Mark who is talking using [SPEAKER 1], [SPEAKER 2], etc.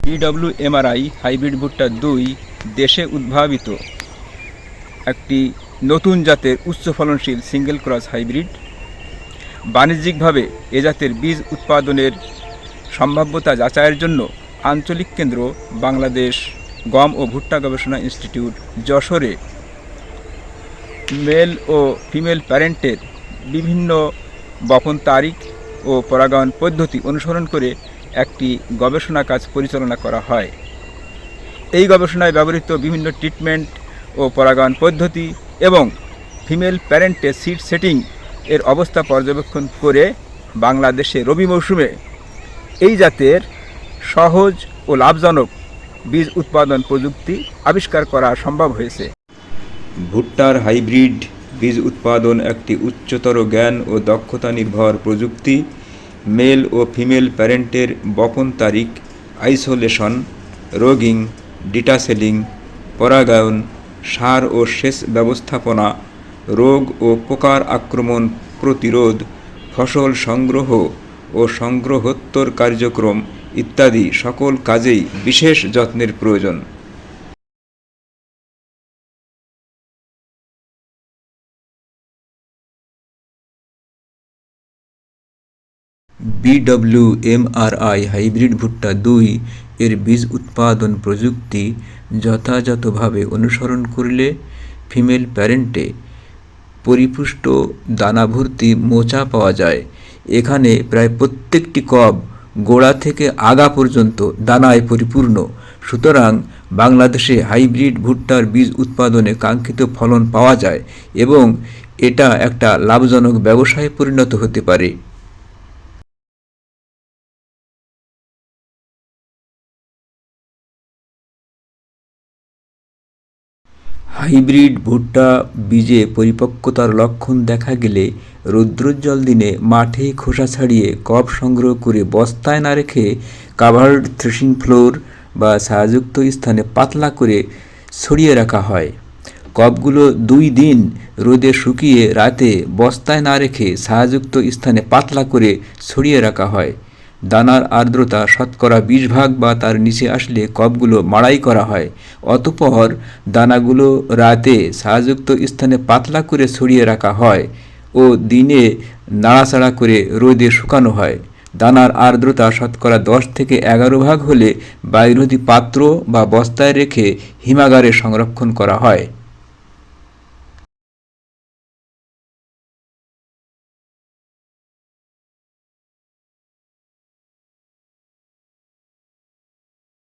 [SPEAKER 1] BWMRI hybrid ভুট্টা 2 দেশে উদ্ভাবিত একটি নতুন জাতের উচ্চ ফলনশীল সিঙ্গেল ক্রস হাইব্রিড। বাণিজ্যিকভাবে এ জাতের বীজ উৎপাদনের সম্ভাব্যতা যাচাইয়ের জন্য আঞ্চলিক কেন্দ্র বাংলাদেশ গম ও ভুট্টা গবেষণা ইনস্টিটিউট যশোরে মেল ও ফিমেল প্যারেন্টের বিভিন্ন বপন তারিখ ও পরাগায়ন পদ্ধতি অনুসরণ করে একটি গবেষণা কাজ পরিচালনা করা হয়। এই গবেষণায় ব্যবহৃত বিভিন্ন ট্রিটমেন্ট ও পরাগায়ন পদ্ধতি এবং ফিমেল প্যারেন্টের সিড সেটিং এর অবস্থা পর্যবেক্ষণ করে বাংলাদেশে রবি মৌসুমে এই জাতের সহজ ও লাভজনক বীজ উৎপাদন প্রযুক্তি আবিষ্কার করা সম্ভব হয়েছে। ভুট্টার হাইব্রিড বীজ উৎপাদন একটি উচ্চতর জ্ঞান ও দক্ষতা নির্ভর প্রযুক্তি। মেল ও ফিমেল প্যারেন্টের বপন তারিখ, আইসোলেশন, রোগিং, ডিটাসেলিং, পরাগায়ন, সার ও সেচ ব্যবস্থাপনা, রোগ ও পোকার আক্রমণ প্রতিরোধ, ফসল সংগ্রহ ও সংগ্রহোত্তর কার্যক্রম ইত্যাদি সকল কাজেই বিশেষ যত্নের প্রয়োজন। BWMRI হাইব্রিড ভুট্টা 2 এর বীজ উৎপাদন প্রযুক্তি যথাযথভাবে অনুসরণ করলে ফিমেল প্যারেন্টে পরিপুষ্ট দানাভর্তি মোচা পাওয়া যায়। এখানে প্রায় প্রত্যেকটি কব গোড়া থেকে আগা পর্যন্ত দানায় পরিপূর্ণ। সুতরাং বাংলাদেশে হাইব্রিড ভুট্টার বীজ উৎপাদনে কাঙ্ক্ষিত ফলন পাওয়া যায় এবং এটা একটা লাভজনক ব্যবসায় পরিণত হতে পারে। হাইব্রিড ভুট্টা বীজে পরিপক্কতার লক্ষণ দেখা গেলে রৌদ্রোজ্জ্বল দিনে মাঠে খোসা ছাড়িয়ে কব সংগ্রহ করে বস্তায় না রেখে কাভার্ড থ্রেশিং ফ্লোর বা ছায়াযুক্ত স্থানে পাতলা করে ছড়িয়ে রাখা হয়। কবগুলো 2 দিন রোদে শুকিয়ে রাতে বস্তায় না রেখে ছায়াযুক্ত স্থানে পাতলা করে ছড়িয়ে রাখা হয়। দানার আর্দ্রতা শতকরা 20% বা তার নিচে আসলে কবগুলো মাড়াই করা হয়। অতঃপর দানাগুলো রাতে ছায়াযুক্ত স্থানে পাতলা করে ছড়িয়ে রাখা হয় ও দিনে নাড়াচাড়া করে রোদে শুকানো হয়। দানার আর্দ্রতা শতকরা 10 থেকে 11% হলে বায়ুরোধী পাত্র বা বস্তায় রেখে হিমাগারে সংরক্ষণ করা হয়।